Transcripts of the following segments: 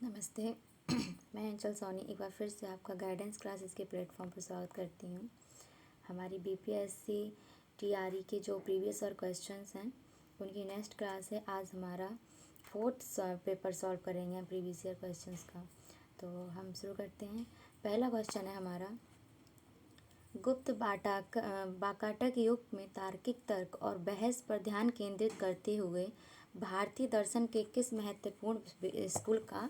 नमस्ते। मैं अंचल सोनी एक बार फिर से आपका गाइडेंस क्लासेस के प्लेटफॉर्म पर स्वागत करती हूँ। हमारी बीपीएससी टीआरई के जो प्रीवियस और क्वेश्चंस हैं उनकी नेक्स्ट क्लास है। आज हमारा फोर्थ पेपर सॉल्व करेंगे हम प्रीवियस ईयर क्वेश्चंस का। तो हम शुरू करते हैं। पहला क्वेश्चन है हमारा, गुप्त वाकाटक युग में तार्किक तर्क और बहस पर ध्यान केंद्रित करते हुए भारतीय दर्शन के किस महत्वपूर्ण स्कूल का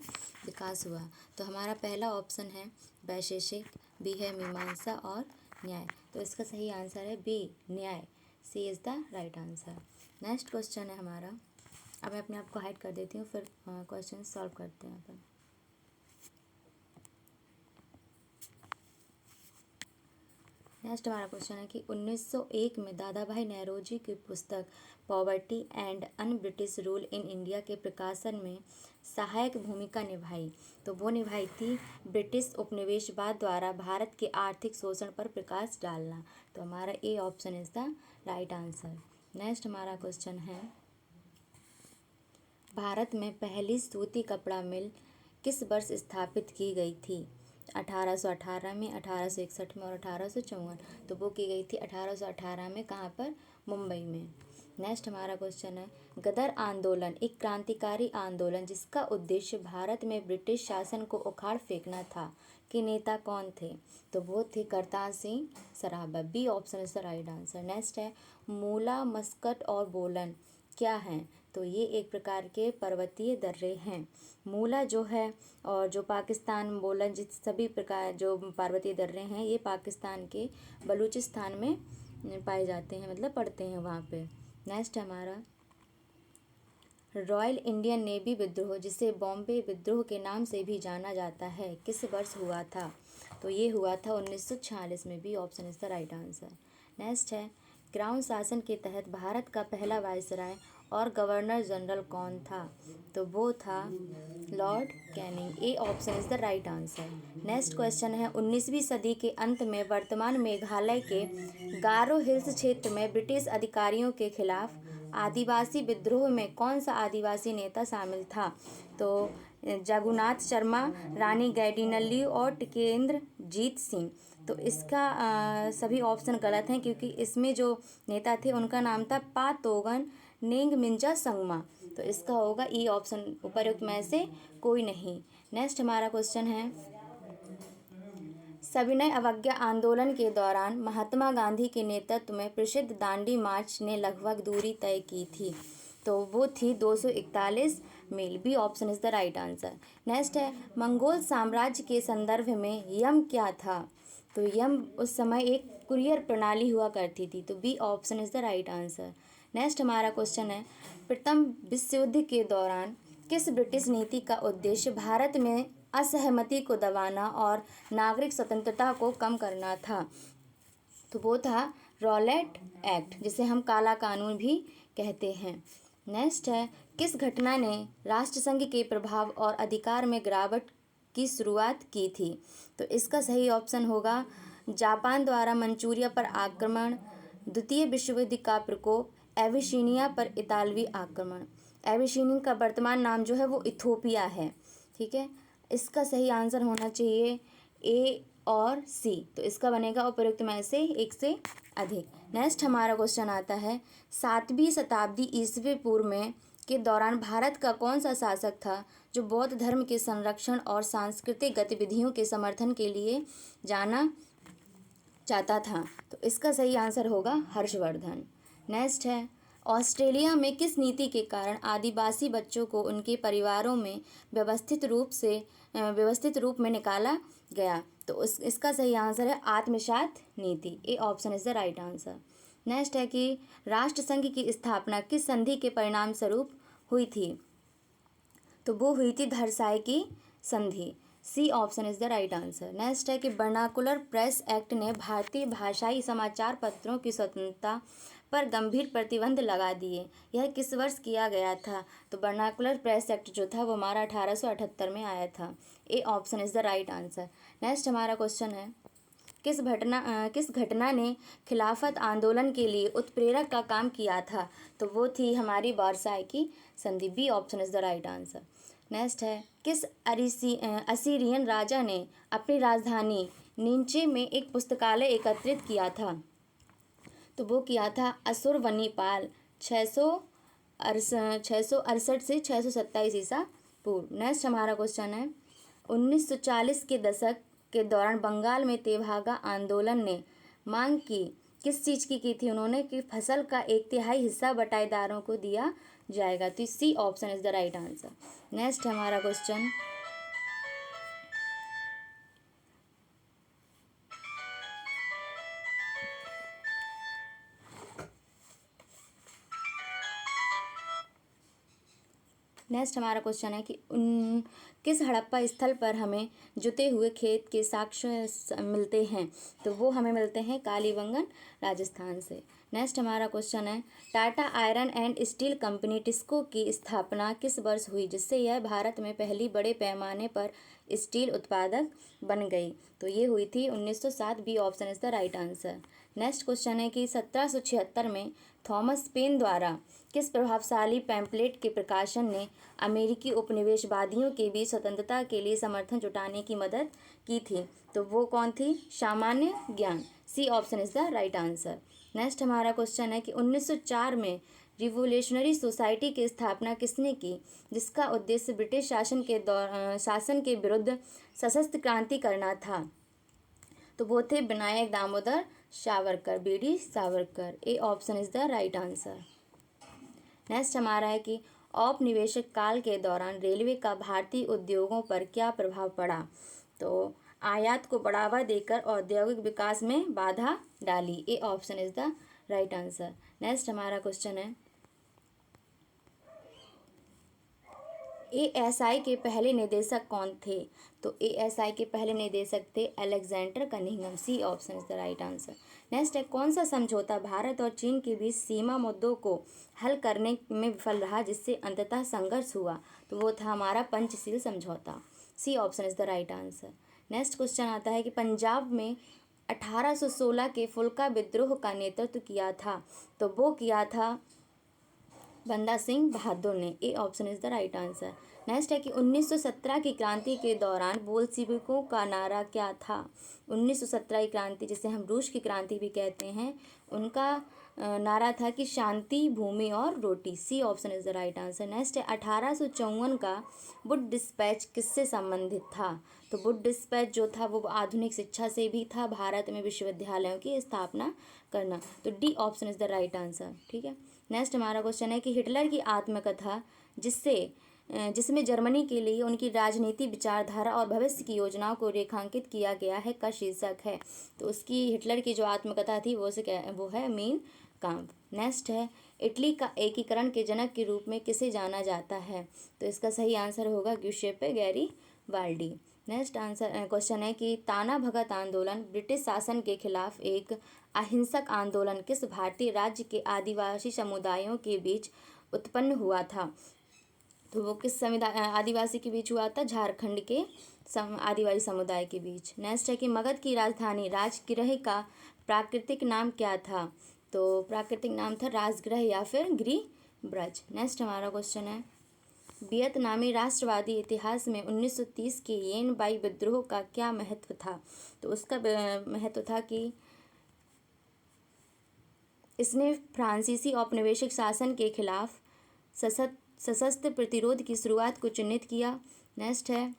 विकास हुआ। तो हमारा पहला ऑप्शन है वैशेषिक, बी है मीमांसा और न्याय। तो इसका सही आंसर है बी, न्याय। C is the right answer. Next question है हमारा, अब मैं अपने आप को हाइड कर देती हूँ, फिर क्वेश्चन सॉल्व करते हैं अपन। नेक्स्ट हमारा क्वेश्चन है कि 1901 में दादा भाई नौरोजी की पुस्तक poverty and un British rule in India के प्रकाशन में सहायक भूमिका निभाई। तो वो निभाई थी ब्रिटिश उपनिवेशवाद द्वारा भारत के आर्थिक शोषण पर प्रकाश डालना। तो हमारा ए option is the right answer. Next हमारा क्वेश्चन है, भारत में पहली सूती कपड़ा मिल किस वर्ष स्थापित की गई थी। 1818 में, 1861 में और 1854। तो वो की गई थी 1818 में। कहाँ पर? मुंबई में। नेक्स्ट हमारा क्वेश्चन है, गदर आंदोलन एक क्रांतिकारी आंदोलन जिसका उद्देश्य भारत में ब्रिटिश शासन को उखाड़ फेंकना था, के नेता कौन थे। तो वो थे Kartar Singh Sarabha. B option is the right answer. Next है, मूला, मस्कट और बोलन क्या हैं। तो ये एक प्रकार के पर्वतीय दर्रे हैं। मूला जो है और जो पाकिस्तान, बोलन, जिस सभी प्रकार जो पर्वतीय दर्रे हैं ये पाकिस्तान के बलूचिस्तान में पाए जाते हैं, मतलब पड़ते हैं वहाँ पे। नेक्स्ट हमारा, रॉयल इंडियन नेवी विद्रोह जिसे बॉम्बे विद्रोह के नाम से भी जाना जाता है किस वर्ष हुआ था। तो ये हुआ था 1946 में। B option is the right answer. Next है, क्राउन शासन के तहत भारत का पहला वायसराय और गवर्नर जनरल कौन था। तो वो था Lord Canning. A option is the right answer. Next question है, 19वीं सदी के अंत में वर्तमान मेघालय के गारो हिल्स क्षेत्र में ब्रिटिश अधिकारियों के खिलाफ आदिवासी विद्रोह में कौन सा आदिवासी नेता शामिल था। तो जगुनाथ शर्मा, रानी गैडिनल्ली और टिकेंद्र जीत सिंह। तो इसका सभी ऑप्शन गलत हैं क्योंकि इसमें जो नेता थे उनका नाम था पातोगन नेंग मिंजा संगमा। तो इसका होगा ई ऑप्शन, उपरोक्त में से कोई नहीं। नेक्स्ट हमारा क्वेश्चन है, सविनय अवज्ञा आंदोलन के दौरान महात्मा गांधी के नेतृत्व में प्रसिद्ध दांडी मार्च ने लगभग दूरी तय की थी। तो वो थी 241 मील। B option is the right answer. Next है, मंगोल साम्राज्य के संदर्भ में यम क्या था। तो यम उस समय एक कुरियर प्रणाली हुआ करती थी। तो B option is the right answer. Next हमारा क्वेश्चन है, प्रथम विश्व युद्ध के दौरान किस ब्रिटिश नीति का उद्देश्य भारत में असहमति को दबाना और नागरिक स्वतंत्रता को कम करना था। तो वो था रॉलेट एक्ट, जिसे हम काला कानून भी कहते हैं। नेक्स्ट है, किस घटना ने राष्ट्रसंघ के प्रभाव और अधिकार में गिरावट की शुरुआत की थी। तो इसका सही ऑप्शन होगा जापान द्वारा मंचूरिया पर आक्रमण, द्वितीय विश्व युद्ध का प्रकोप, एबिसिनिया पर इतालवी आक्रमण। एबिसिनिया का वर्तमान नाम जो है वो इथोपिया है। ठीक है, इसका सही आंसर होना चाहिए ए और सी। तो इसका बनेगा उपयुक्त में से एक से अधिक। नेक्स्ट हमारा क्वेश्चन आता है, 7वीं शताब्दी ईस्वी पूर्व में के दौरान भारत का कौन सा शासक था जो बौद्ध धर्म के संरक्षण और सांस्कृतिक गतिविधियों के समर्थन के लिए जाना चाहता था। तो इसका सही आंसर होगा हर्षवर्धन। नेक्स्ट है, ऑस्ट्रेलिया में किस नीति के कारण आदिवासी बच्चों को उनके परिवारों में व्यवस्थित रूप में निकाला गया। तो इसका सही आंसर है आत्मसात नीति। ए option is the right answer. Next है कि राष्ट्रसंघ की स्थापना किस संधि के परिणाम स्वरूप हुई थी। तो वो हुई थी धरसाई की संधि। C option is the right answer. Next है कि वर्नाकुलर प्रेस एक्ट ने भारतीय भाषाई समाचार पत्रों की स्वतंत्रता पर गंभीर प्रतिबंध लगा दिए। यह किस वर्ष किया गया था। तो वर्नाकुलर प्रेस एक्ट जो था वो हमारा 1878 में आया था। ए option is the right answer. Next हमारा क्वेश्चन है, किस घटना ने खिलाफत आंदोलन के लिए उत्प्रेरक का काम किया था। तो वो थी हमारी वर्साई की संधि। B option is the right answer. Next है, किस असीरियन राजा ने अपनी राजधानी नींचे में एक पुस्तकालय एकत्रित किया था? तो वो किया था असुरवनीपाल 668 से 627 ईसा पूर्व। नेक्स्ट हमारा क्वेश्चन है, 1940 के दशक के दौरान बंगाल में तेभागा आंदोलन ने मांग की किस चीज़ की थी उन्होंने, कि फसल का 1/3 हिस्सा बटाईदारों को दिया जाएगा। तो C option is the right answer. Next हमारा क्वेश्चन, है कि किस हड़प्पा स्थल पर हमें जुते हुए खेत के साक्ष्य मिलते हैं? तो वो हमें मिलते हैं कालीबंगन राजस्थान से। नेक्स्ट हमारा क्वेश्चन है, Tata iron and steel company TISCO की स्थापना किस वर्ष हुई जिससे यह भारत में पहली बड़े पैमाने पर स्टील उत्पादक बन गई? तो ये हुई थी 1907। B option is the right answer. Next question है कि 1776 में थॉमस पेन द्वारा किस प्रभावशाली पैम्पलेट के प्रकाशन ने अमेरिकी उपनिवेशवादियों के बीच स्वतंत्रता के लिए समर्थन जुटाने की मदद की थी? तो वो कौन थी? सामान्य ज्ञान। C option is the right answer. Next हमारा क्वेश्चन है कि 1904 में रिवोल्यूशनरी सोसाइटी की स्थापना किसने की जिसका उद्देश्य ब्रिटिश शासन के विरुद्ध सशस्त्र क्रांति करना था? तो वो थे Vinayak Damodar Savarkar, BD Savarkar. A option is the right answer. Next हमारा है कि औपनिवेशिक काल के दौरान रेलवे का भारतीय उद्योगों पर क्या प्रभाव पड़ा? तो आयात को बढ़ावा देकर औद्योगिक विकास में बाधा डाली। ए option is the right answer. Next हमारा क्वेश्चन है, एएसआई के पहले निदेशक कौन थे? तो एएसआई के पहले निदेशक थे Alexander Cunningham. C option is the right answer. Next है, कौन सा समझौता भारत और चीन के बीच सीमा मुद्दों को हल करने में विफल रहा जिससे अंततः संघर्ष हुआ? तो वो था हमारा पंचशील समझौता। C option is the right answer. Next question आता है कि पंजाब में 1816 के फुल्का विद्रोह का नेतृत्व किया था? तो वो किया था बंदा सिंह बहादुर ने। ए option is the right answer. Next है कि 1917 की क्रांति के दौरान बोल्शिविकों का नारा क्या था? 1917 की क्रांति, जिसे हम रूस की क्रांति भी कहते हैं, उनका नारा था कि शांति, भूमि और रोटी। C option is the right answer. Next है, 1854 का वुड डिस्पैच किससे संबंधित था? तो वुड डिस्पैच जो था वो आधुनिक शिक्षा से भी था, भारत में विश्वविद्यालयों की स्थापना करना। तो D option is the right answer. ठीक है। नेक्स्ट हमारा क्वेश्चन है कि हिटलर की आत्मकथा जिसमें जर्मनी के लिए उनकी राजनीति, विचारधारा और भविष्य की योजनाओं को रेखांकित किया गया है का शीर्षक है? तो उसकी हिटलर की जो आत्मकथा थी वो है मीन काम्प। नेक्स्ट है, इटली का एकीकरण के जनक के रूप में किसे जाना जाता है? तो इसका सही आंसर होगा ग्यूसेप्पे गैरीबाल्डी। नेक्स्ट क्वेश्चन है कि ताना भगत आंदोलन ब्रिटिश शासन के खिलाफ एक अहिंसक आंदोलन किस भारतीय राज्य के आदिवासी समुदायों के बीच उत्पन्न हुआ था? तो वो किस आदिवासी के बीच हुआ था? झारखंड के आदिवासी समुदाय के बीच। नेक्स्ट है कि मगध की राजधानी राजगृह का प्राकृतिक नाम क्या था? तो प्राकृतिक नाम था राजगृह या फिर गिरिब्रज। नेक्स्ट हमारा क्वेश्चन है, वियतनामी राष्ट्रवादी इतिहास में 1930 के येन बाई विद्रोह का क्या महत्व था? तो उसका महत्व था कि इसने फ्रांसीसी औपनिवेशिक शासन के खिलाफ सशस्त्र प्रतिरोध की शुरुआत को चिन्हित किया। नेक्स्ट है,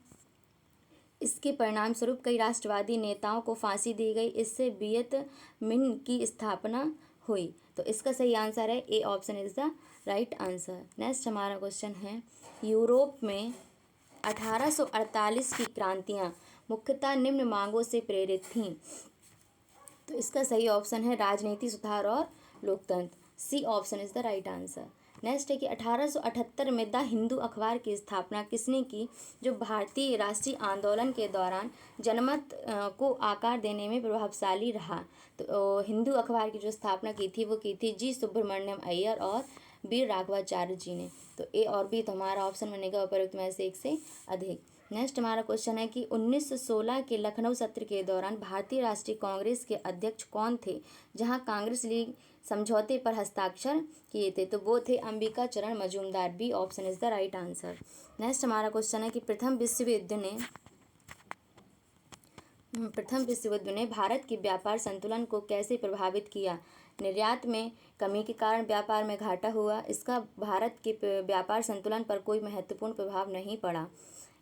इसके परिणाम स्वरूप कई राष्ट्रवादी नेताओं को फांसी दी गई, इससे वियत मिन्ह की स्थापना हुई। तो इसका सही आंसर है ए option is the right answer. Next हमारा क्वेश्चन है, यूरोप में 1848 की क्रांतियां मुख्यतः निम्न मांगों से प्रेरित थीं। तो इसका सही ऑप्शन है राजनीति सुधार और लोकतंत्र। C option is the right answer. Next है कि 1878 में द हिंदू अखबार की स्थापना किसने की, जो भारतीय राष्ट्रीय आंदोलन के दौरान जनमत को आकार देने में प्रभावशाली रहा? तो हिंदू अखबार की जो स्थापना की थी वो की थी जी सुब्रमण्यम अय्यर और वीर राघवाचार्य जी ने। तो ए और बी तो हमारा ऑप्शन बनेगा उपरोक्त में से एक से अधिक। नेक्स्ट हमारा क्वेश्चन है कि 1916 के लखनऊ सत्र के दौरान भारतीय राष्ट्रीय कांग्रेस के अध्यक्ष कौन थे, जहां कांग्रेस लीग समझौते पर हस्ताक्षर किए थे? तो वो थे Ambika Charan Majumdar. B option is the right answer. Next हमारा क्वेश्चन है कि प्रथम विश्व युद्ध ने भारत के व्यापार संतुलन को कैसे प्रभावित किया? निर्यात में कमी के कारण व्यापार में घाटा हुआ, इसका भारत के व्यापार संतुलन पर कोई महत्वपूर्ण प्रभाव नहीं पड़ा,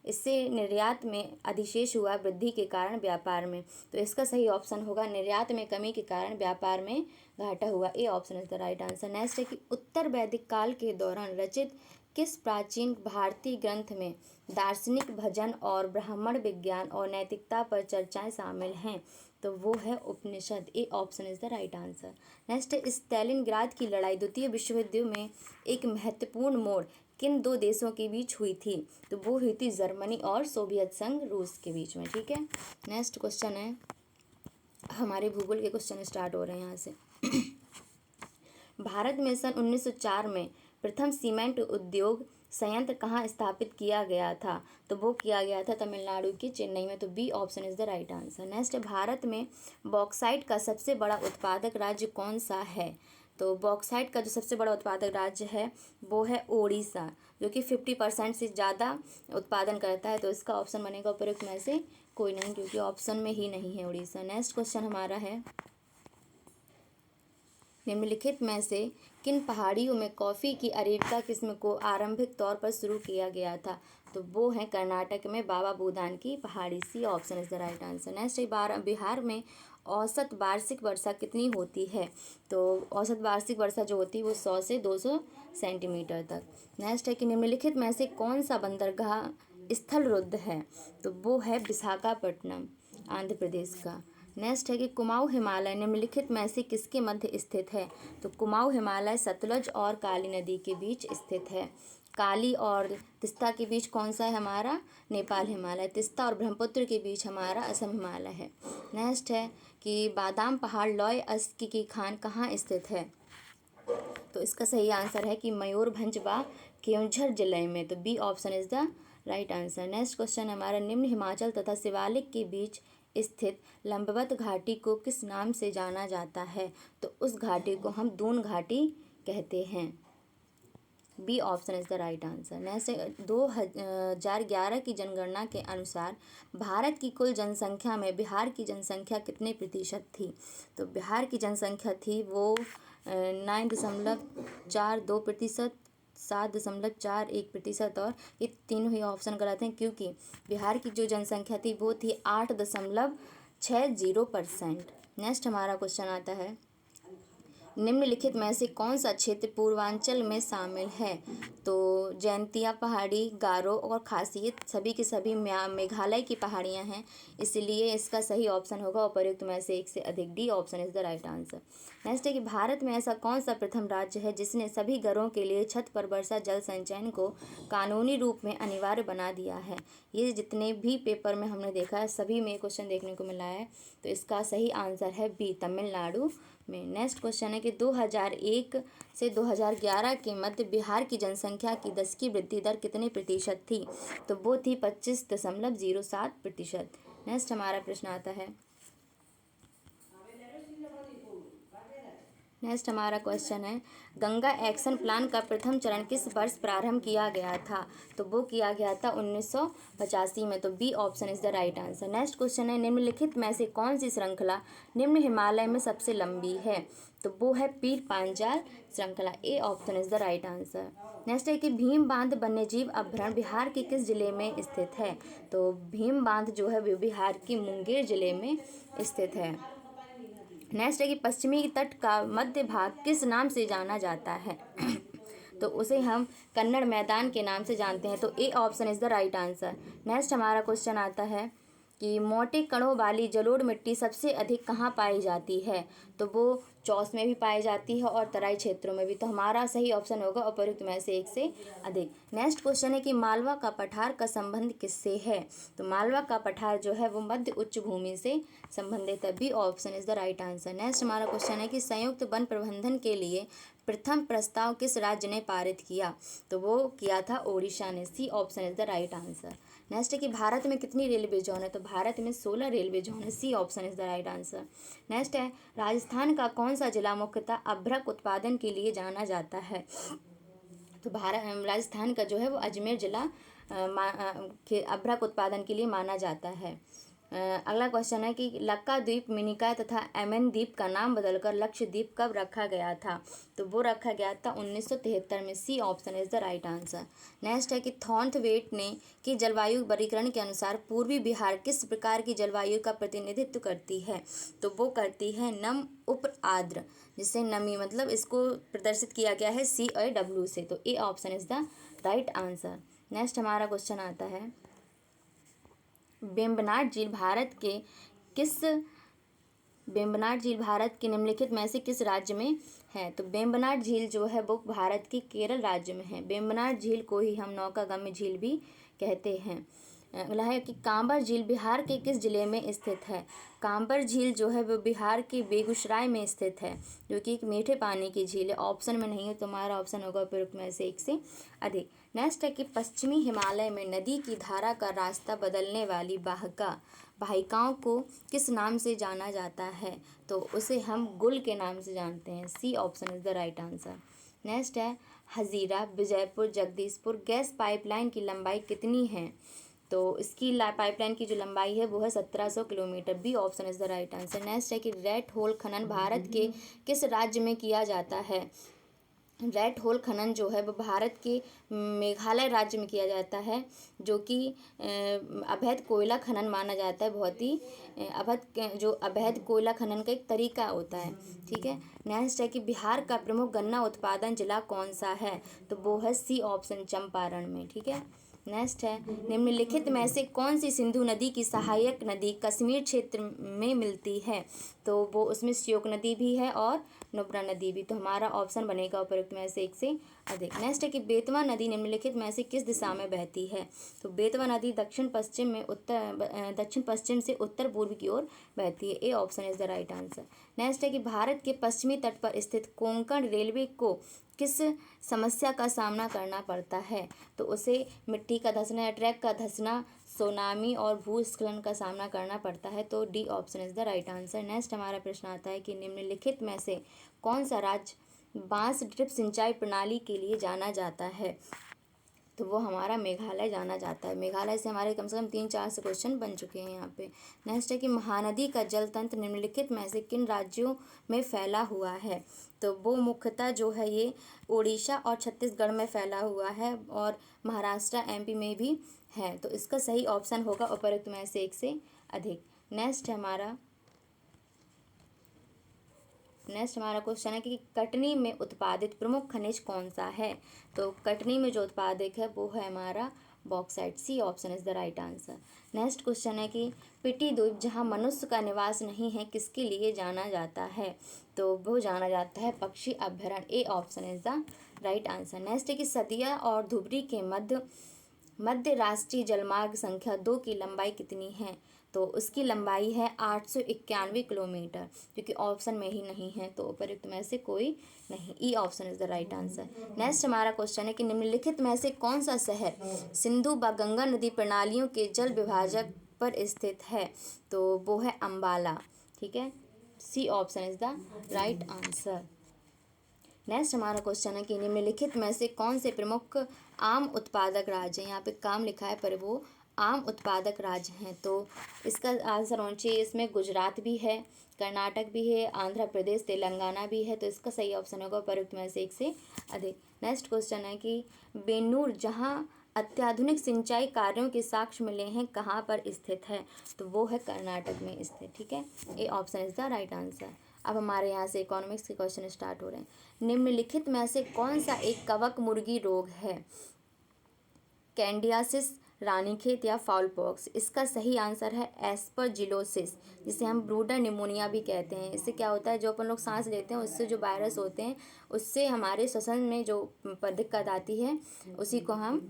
इससे निर्यात में अधिशेष हुआ, वृद्धि के कारण व्यापार में। तो इसका सही ऑप्शन होगा निर्यात में कमी के कारण व्यापार में घाटा हुआ। ए option is the right answer. Next है कि उत्तर वैदिक काल के दौरान रचित किस प्राचीन भारतीय ग्रंथ में दार्शनिक भजन और ब्राह्मण विज्ञान और नैतिकता पर चर्चाएं शामिल हैं? तो वो है उपनिषद। A option is the right answer. Next है स्टालिनग्राद की लड़ाई द्वितीय विश्व युद्ध में एक महत्वपूर्ण मोड़ किन दो देशों के बीच हुई थी? तो वो हुई थी जर्मनी और सोवियत संघ रूस के बीच में। ठीक है, नेक्स्ट क्वेश्चन है, हमारे भूगोल के क्वेश्चन स्टार्ट हो रहे हैं यहाँ से। भारत में सन 1904 में प्रथम सीमेंट उद्योग संयंत्र कहाँ स्थापित किया गया था? तो वो किया गया था तमिलनाडु के चेन्नई में। तो B option is the right answer. Next, Bharat में बॉक्साइट का सबसे बड़ा उत्पादक राज्य कौन सा है? तो बॉक्साइट का जो सबसे बड़ा उत्पादक राज्य है वो है ओडिशा, जो कि 50% से ज़्यादा उत्पादन करता है। तो इसका ऑप्शन बनेगा उपयुक्त में से कोई नहीं, क्योंकि ऑप्शन में ही नहीं है उड़ीसा। नेक्स्ट क्वेश्चन हमारा है, निम्नलिखित में से किन पहाड़ियों में कॉफ़ी की अरेबिका किस्म को आरंभिक तौर पर शुरू किया गया था? तो वो है कर्नाटक में बाबा बूदान की पहाड़ी। C option is the right answer. Next, Bihar में औसत वार्षिक वर्षा कितनी होती है? तो औसत वार्षिक वर्षा जो होती है वो 100 से 200 सेंटीमीटर तक। नेक्स्ट है कि निम्नलिखित में से कौन सा बंदरगाह स्थल रुद्ध है? तो वो है विशाखापट्टनम, आंध्र प्रदेश का। नेक्स्ट है कि कुमाऊं हिमालय निम्नलिखित में से किसके मध्य स्थित है? तो कुमाऊं हिमालय सतलज और काली नदी के बीच स्थित है। काली और तिस्ता के बीच कौन सा है हमारा? नेपाल हिमालय। तिस्ता और ब्रह्मपुत्र के बीच हमारा असम हिमालय है। नेक्स्ट है कि बादाम पहाड़ लॉय अश्क की खान कहाँ स्थित है? तो इसका सही आंसर है कि मयूरभंज व केओंझर जिले में। तो B option is the right answer. Next question हमारा, निम्न हिमाचल तथा शिवालिक के बीच स्थित लंबवत घाटी को किस नाम से जाना जाता है? तो उस घाटी को हम दून घाटी कहते हैं। B option is the right answer. Next, 2011 की जनगणना के अनुसार भारत की कुल जनसंख्या में बिहार की जनसंख्या कितने प्रतिशत थी? तो बिहार की जनसंख्या थी वो 9.42%, 7.41% और ये तीनों ही ऑप्शन गलत हैं, क्योंकि बिहार की जो जनसंख्या थी वो थी 8.60%। नेक्स्ट हमारा क्वेश्चन आता है, निम्नलिखित में से कौन सा क्षेत्र पूर्वांचल में शामिल है? तो जैंतिया पहाड़ी, गारो और खासी, ये सभी की सभी मेघालय की पहाड़ियां हैं, इसलिए इसका सही ऑप्शन होगा उपर्युक्त में से एक से अधिक। D option is the right answer. Next है कि भारत में ऐसा कौन सा प्रथम राज्य है जिसने सभी घरों के लिए छत पर वर्षा जल संचयन को कानूनी रूप में अनिवार्य बना दिया है? ये जितने भी पेपर में हमने देखा है सभी में क्वेश्चन देखने को मिला है, तो इसका सही आंसर है बी, तमिलनाडु में। नेक्स्ट क्वेश्चन है कि 2001 से 2011 के मध्य बिहार की जनसंख्या की 10 की वृद्धि दर कितने प्रतिशत थी? तो वो थी 25.07%। नेक्स्ट हमारा प्रश्न आता है, नेक्स्ट हमारा क्वेश्चन है, गंगा एक्शन प्लान का प्रथम चरण किस वर्ष प्रारंभ किया गया था? तो वो किया गया था 1985 में। तो B option is the right answer. Next question है, निम्नलिखित में से कौन सी श्रृंखला निम्न हिमालय में सबसे लंबी है? तो वो है पीर पांचाल श्रृंखला। ए option is the right answer. Next है कि भीम बांध वन्यजीव अभ्यारण्य बिहार के किस जिले में स्थित है? तो भीम बांध जो है वो बिहार के मुंगेर जिले में स्थित है। नेक्स्ट है कि पश्चिमी तट का मध्य भाग किस नाम से जाना जाता है? तो उसे हम कन्नड़ मैदान के नाम से जानते हैं। तो ए option is the right answer. Next हमारा क्वेश्चन आता है कि मोटे कणों वाली जलोढ़ मिट्टी सबसे अधिक कहाँ पाई जाती है? तो वो चौस में भी पाई जाती है और तराई क्षेत्रों में भी। तो हमारा सही ऑप्शन होगा उपर्युक्त में से एक से अधिक। नेक्स्ट क्वेश्चन है कि मालवा का पठार का संबंध किससे है? तो मालवा का पठार जो है वो मध्य उच्च भूमि से संबंधित है। B option is the right answer. Next हमारा क्वेश्चन है कि संयुक्त वन प्रबंधन के लिए प्रथम प्रस्ताव किस राज्य ने पारित किया? तो वो किया था ओडिशा ने। C option is the right answer. Next है कि भारत में कितनी रेलवे जोन है? तो भारत में 16 रेलवे जोन है। C option is the right answer. Next है राजस्थान का कौन सा जिला मुख्यतः अभ्रक उत्पादन के लिए जाना जाता है? तो राजस्थान का जो है वो अजमेर जिला के अभ्रक उत्पादन के लिए माना जाता है। अगला क्वेश्चन है कि लक्काद्वीप, मिनिकॉय तथा एमन द्वीप का नाम बदलकर लक्षद्वीप कब रखा गया था? तो वो रखा गया था 1973 में। C option is the right answer. Next है कि थॉर्नवेट ने की जलवायु वर्गीकरण के अनुसार पूर्वी बिहार किस प्रकार की जलवायु का प्रतिनिधित्व करती है? तो वो करती है नम उप आर्द्र, जिससे नमी मतलब इसको प्रदर्शित किया गया है CAW से। तो ए option is the right answer. Next हमारा क्वेश्चन आता है वेम्बनाड झील भारत के निम्नलिखित में से किस राज्य में है? तो वेम्बनाड झील जो है वो भारत के केरल राज्य में है। वेम्बनाड झील को ही हम नौकागम्य झील भी कहते हैं। अगला है कि कांबर झील बिहार के किस जिले में स्थित है? कांबर झील जो है वो बिहार के बेगूसराय में स्थित है, जो कि एक मीठे पानी की झील है। ऑप्शन में नहीं है, तो हमारा ऑप्शन होगा उपयुक्त में से एक से अधिक। नेक्स्ट है कि पश्चिमी हिमालय में नदी की धारा का रास्ता बदलने वाली वाहिकाओं को किस नाम से जाना जाता है? तो उसे हम गुल के नाम से जानते हैं। C option is the right answer. Next है हजीरा विजयपुर जगदीशपुर गैस पाइपलाइन की लंबाई कितनी है? तो इसकी पाइपलाइन की जो लंबाई है वो है 1700 किलोमीटर। B option is the right answer. Next है कि रेड होल खनन भारत के किस राज्य में किया जाता है? रेड होल खनन जो है वो भारत के मेघालय राज्य में किया जाता है, जो कि अवैध कोयला खनन माना जाता है। बहुत ही अवैध कोयला खनन का एक तरीका होता है। ठीक है। नेक्स्ट है कि बिहार का प्रमुख गन्ना उत्पादन जिला कौन सा है? तो वो है सी ऑप्शन चंपारण में। ठीक है। नेक्स्ट है निम्नलिखित में से कौन सी सिंधु नदी की सहायक नदी कश्मीर क्षेत्र में मिलती है? तो वो उसमें श्योक नदी भी है और नुब्रा नदी भी। तो हमारा ऑप्शन बनेगा उपयुक्त में से एक से अधिक। नेक्स्ट है कि बेतवा नदी निम्नलिखित में से किस दिशा में बहती है? तो बेतवा नदी दक्षिण पश्चिम से उत्तर पूर्व की ओर बहती है। ए option is the right answer. Next है कि भारत के पश्चिमी तट पर स्थित कोंकण रेलवे को किस समस्या का सामना करना पड़ता है? तो उसे मिट्टी का धंसना या ट्रैक का धंसना, सुनामी और भूस्खलन का सामना करना पड़ता है। तो D option is the right answer. Next हमारा प्रश्न आता है कि निम्नलिखित में से कौन सा राज्य बांस ड्रिप सिंचाई प्रणाली के लिए जाना जाता है? तो वो हमारा मेघालय जाना जाता है। मेघालय से हमारे कम से कम 3-4 से क्वेश्चन बन चुके हैं यहाँ पे। नेक्स्ट है कि महानदी का जल तंत्र निम्नलिखित में से किन राज्यों में फैला हुआ है? तो वो मुख्यतः जो है ये ओडिशा और छत्तीसगढ़ में फैला हुआ है और महाराष्ट्र MP में भी है। तो इसका सही ऑप्शन होगा उपयुक्त में से एक से अधिक। नेक्स्ट हमारा क्वेश्चन है कि कटनी में उत्पादित प्रमुख खनिज कौन सा है? तो कटनी में जो उत्पादक है वो है हमारा bauxite. C option is the right answer. Next question है कि पिटी द्वीप जहां मनुष्य का निवास नहीं है किसके लिए जाना जाता है? तो वो जाना जाता है पक्षी अभ्यारण्य। ए option is the right answer. Next है कि सतिया और धुबरी के मध्य राष्ट्रीय जलमार्ग संख्या 2 की लंबाई कितनी है? तो उसकी लंबाई है 891 किलोमीटर, जो कि ऑप्शन में ही नहीं है। तो उपयुक्त में से कोई नहीं। E option is the right answer. Next हमारा क्वेश्चन है कि निम्नलिखित में से कौन सा शहर सिंधु व गंगा नदी प्रणालियों के जल विभाजक पर स्थित है? तो वो है अम्बाला। ठीक है। C option is the right answer. Next हमारा क्वेश्चन है कि निम्नलिखित में से कौन से प्रमुख आम उत्पादक राज्य हैं? यहाँ पे काम लिखा है पर वो आम उत्पादक राज्य हैं। तो इसका आंसर होना चाहिए, इसमें गुजरात भी है, कर्नाटक भी है, आंध्र प्रदेश, तेलंगाना भी है। तो इसका सही ऑप्शन होगा उपयुक्त में से एक से अधिक। नेक्स्ट क्वेश्चन है कि बेनूर जहाँ अत्याधुनिक सिंचाई कार्यों के साक्ष्य मिले हैं कहाँ पर स्थित है? तो वो है कर्नाटक में स्थित। ठीक है। ए option is the right answer. अब हमारे यहाँ से इकोनॉमिक्स के क्वेश्चन स्टार्ट हो रहे हैं। निम्नलिखित में से कौन सा एक कवक मुर्गी रोग है? कैंडियासिस, रानीखेत या फाउल पॉक्स? इसका सही आंसर है एस्परजिलोसिस, जिसे हम ब्रूडर निमोनिया भी कहते हैं। इससे क्या होता है, जो अपन लोग सांस लेते हैं उससे जो वायरस होते हैं उससे हमारे श्वसन में जो दिक्कत आती है उसी को हम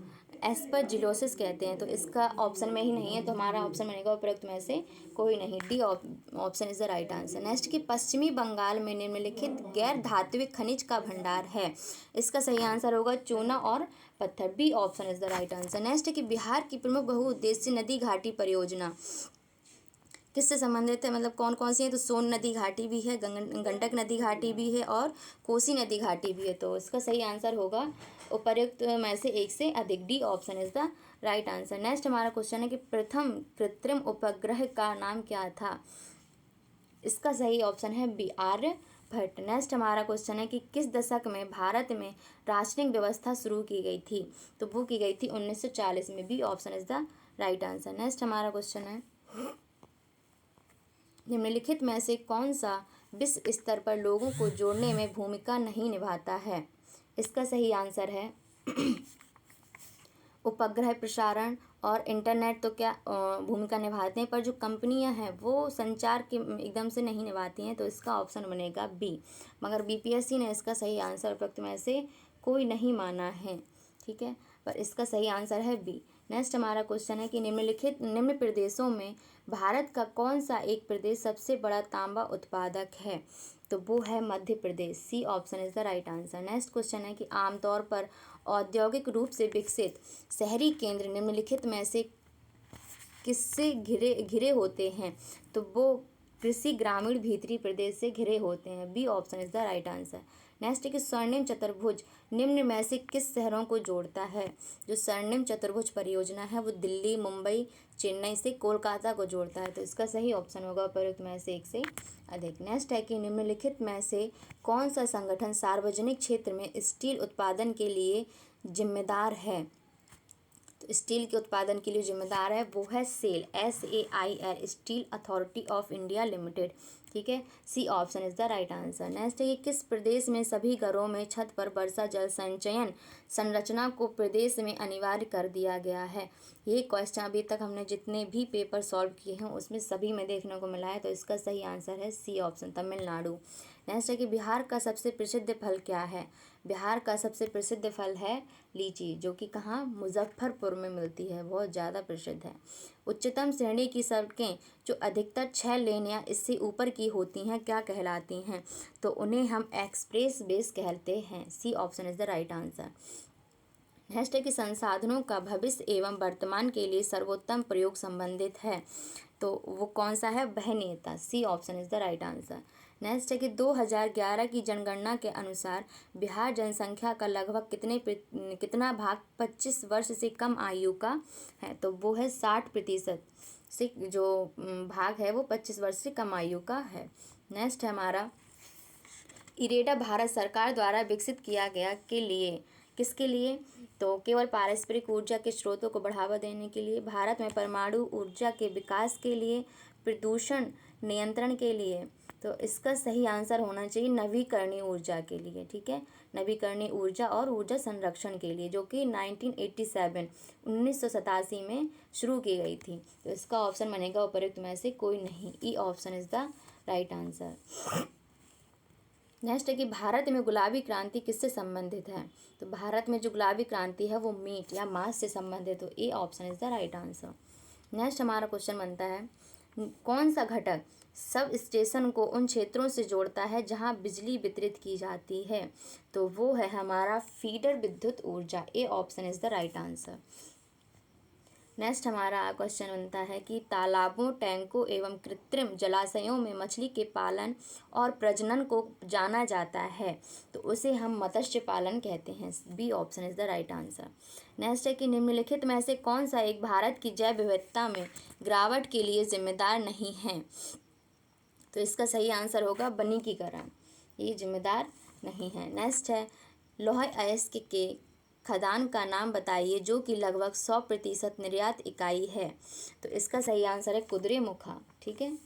एस्परजिलोसिस कहते हैं। तो इसका ऑप्शन में ही नहीं है, तो हमारा ऑप्शन बनेगा उपरोक्त में से कोई नहीं, D option is the right answer. Next कि पश्चिमी बंगाल में निम्नलिखित गैर धात्विक खनिज का भंडार है। इसका सही आंसर होगा चूना और पत्थर, B option is the right answer. Next कि बिहार की प्रमुख बहुउद्देशीय नदी घाटी परियोजना किससे संबंधित है, मतलब कौन कौन सी है, तो सोन नदी घाटी भी है, गंडक नदी घाटी भी है और कोसी नदी घाटी भी है। तो इसका सही आंसर होगा उपर्युक्त में से एक से अधिक, D option is the right answer. Next हमारा क्वेश्चन है कि प्रथम कृत्रिम उपग्रह का नाम क्या था। इसका सही ऑप्शन है बी, आर्यभट्ट। नेक्स्ट हमारा क्वेश्चन है कि किस दशक में भारत में राशनिंग व्यवस्था शुरू की गई थी। तो वो की गई थी 1940 में, B option is the right answer. Next हमारा क्वेश्चन है निम्नलिखित में से कौन सा विश्व स्तर पर लोगों को जोड़ने में भूमिका नहीं निभाता है। इसका सही आंसर है उपग्रह प्रसारण और इंटरनेट तो क्या भूमिका निभाते हैं, पर जो कंपनियां हैं वो संचार के एकदम से नहीं निभाती हैं। तो इसका ऑप्शन बनेगा बी, मगर बीपीएससी ने इसका सही आंसर उपरोक्त में से कोई नहीं माना है, ठीक है, पर इसका सही आंसर है बी। नेक्स्ट हमारा क्वेश्चन है कि निम्न प्रदेशों में भारत का कौन सा एक प्रदेश सबसे बड़ा तांबा उत्पादक है। तो वो है Madhya Pradesh, C option is the right answer. Next question है कि आमतौर पर औद्योगिक रूप से विकसित शहरी केंद्र निम्नलिखित में से किससे घिरे होते हैं। तो वो कृषि ग्रामीण भीतरी प्रदेश से घिरे होते हैं, B option is the right answer. Next है कि स्वर्णिम चतुर्भुज निम्न में से किस शहरों को जोड़ता है। जो स्वर्णिम चतुर्भुज परियोजना है वो दिल्ली, मुंबई, चेन्नई से कोलकाता को जोड़ता है। तो इसका सही ऑप्शन होगा उपरोक्त में से एक से अधिक। नेक्स्ट है कि निम्नलिखित में से कौन सा संगठन सार्वजनिक क्षेत्र में स्टील उत्पादन के लिए जिम्मेदार है। तो स्टील के उत्पादन के लिए जिम्मेदार है वो है SAIL, SAIL, steel authority of India limited, ठीक है, C option is the right answer. Next है कि किस प्रदेश में सभी घरों में छत पर वर्षा जल संचयन संरचना को प्रदेश में अनिवार्य कर दिया गया है। ये क्वेश्चन अभी तक हमने जितने भी पेपर सॉल्व किए हैं उसमें सभी में देखने को मिला है। तो इसका सही आंसर है सी ऑप्शन, तमिलनाडु। नेक्स्ट है कि बिहार का सबसे प्रसिद्ध फल क्या है। बिहार का सबसे प्रसिद्ध फल है लीची, जो कि कहाँ, मुजफ्फरपुर में मिलती है, बहुत ज़्यादा प्रसिद्ध है। उच्चतम श्रेणी की सड़कें जो अधिकतर 6 लेन या इससे ऊपर की होती हैं क्या कहलाती हैं। तो उन्हें हम एक्सप्रेस वेज कहते हैं, C option is the right answer. Next है कि संसाधनों का भविष्य एवं वर्तमान के लिए सर्वोत्तम प्रयोग संबंधित है। तो वो कौन सा है, वह नेता, C option is the right answer. Next है कि 2011 की जनगणना के अनुसार बिहार जनसंख्या का लगभग कितना भाग 25 वर्ष से कम आयु का है। तो वो है 60% से जो भाग है वो 25 वर्ष से कम आयु का है। नेक्स्ट है हमारा इरेडा भारत सरकार द्वारा विकसित किया गया के लिए, किसके लिए। तो केवल पारस्परिक ऊर्जा के स्रोतों को बढ़ावा देने के लिए, भारत में परमाणु ऊर्जा के विकास के लिए, प्रदूषण नियंत्रण के लिए। तो इसका सही आंसर होना चाहिए नवीकरणीय ऊर्जा के लिए, ठीक है, नवीकरणीय ऊर्जा और ऊर्जा संरक्षण के लिए, जो कि 1987 में शुरू की गई थी। तो इसका ऑप्शन बनेगा उपरोक्त में से कोई नहीं, E option is the right answer. Next है कि भारत में गुलाबी क्रांति किससे संबंधित है। तो भारत में जो गुलाबी क्रांति है वो मीट या मांस से संबंधित, हो, ए option is the right answer. Next हमारा क्वेश्चन बनता है कौन सा घटक सब स्टेशन को उन क्षेत्रों से जोड़ता है जहां बिजली वितरित की जाती है। तो वो है हमारा फीडर विद्युत ऊर्जा, ए option is the right answer. Next हमारा क्वेश्चन बनता है कि तालाबों, टैंकों एवं कृत्रिम जलाशयों में मछली के पालन और प्रजनन को जाना जाता है। तो उसे हम मत्स्य पालन कहते हैं, B option is the right answer. Next है कि निम्नलिखित में से कौन सा एक भारत की जैव विविधता में गिरावट के लिए जिम्मेदार नहीं है। तो इसका सही आंसर होगा वनीकरण, ये जिम्मेदार नहीं है। नेक्स्ट है लौह अयस्क के खदान का नाम बताइए जो कि लगभग 100% निर्यात इकाई है। तो इसका सही आंसर है कुद्रेमुखा, ठीक है।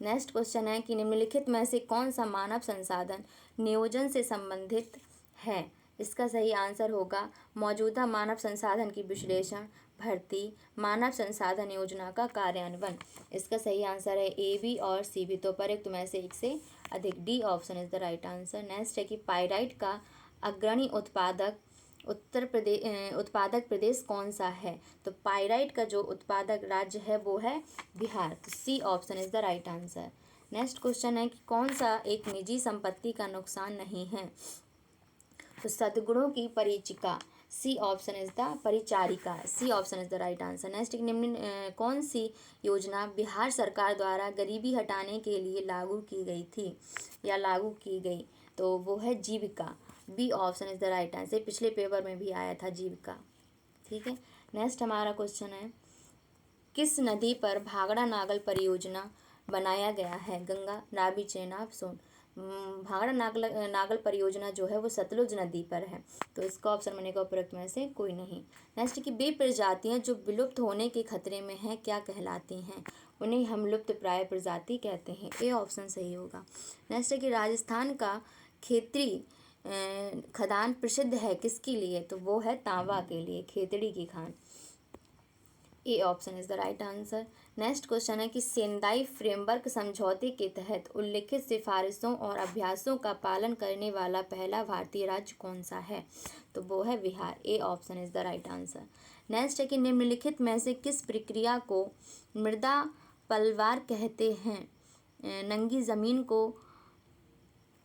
नेक्स्ट क्वेश्चन है कि निम्नलिखित में से कौन सा मानव संसाधन नियोजन से संबंधित है। इसका सही आंसर होगा मौजूदा मानव संसाधन की विश्लेषण, भर्ती, मानव संसाधन योजना का कार्यान्वयन। इसका सही आंसर है ए, बी और सी भी, तो उपरोक्त में से एक से अधिक, D option is the right answer. Next है कि पाइराइट का अग्रणी उत्पादक प्रदेश कौन सा है? तो पाइराइट का जो उत्पादक राज्य है वो है बिहार। तो C option is the right answer. Next question है कि कौन सा एक निजी संपत्ति का नुकसान नहीं है? तो सद्गुणों की परिचिका, सी ऑप्शन इज द परिचारिका, C option is the right answer. Next कौन सी योजना बिहार सरकार द्वारा गरीबी हटाने के लिए लागू की गई थी या लागू की गई? तो वो है जीविका, B option is the right answer. पिछले पेपर में भी आया था जीविका। ठीक है, नेक्स्ट हमारा क्वेश्चन है किस नदी पर भाखड़ा नागल परियोजना बनाया गया है? गंगा, रावी, चेनाब, सोन। भाखड़ा नागल परियोजना जो है वो सतलुज नदी पर है। तो इसका ऑप्शन बनेगा उपरोक्त में से कोई नहीं। नेक्स्ट कि वे प्रजातियां जो विलुप्त होने के खतरे में हैं क्या कहलाती हैं? उन्हें हम लुप्त प्राय प्रजाति कहते हैं। ए ऑप्शन सही होगा। नेक्स्ट है कि राजस्थान का खेतड़ी खदान प्रसिद्ध है किसके लिए? तो वो है तांबा के लिए, खेतड़ी की खान। ए option is the right answer. Next question है कि सेंदाई फ्रेमवर्क समझौते के तहत उल्लिखित सिफारिशों और अभ्यासों का पालन करने वाला पहला भारतीय राज्य कौन सा है? तो वो है बिहार। ए option is the right answer. Next है कि निम्नलिखित में से किस प्रक्रिया को मृदा पलवार कहते हैं? नंगी जमीन को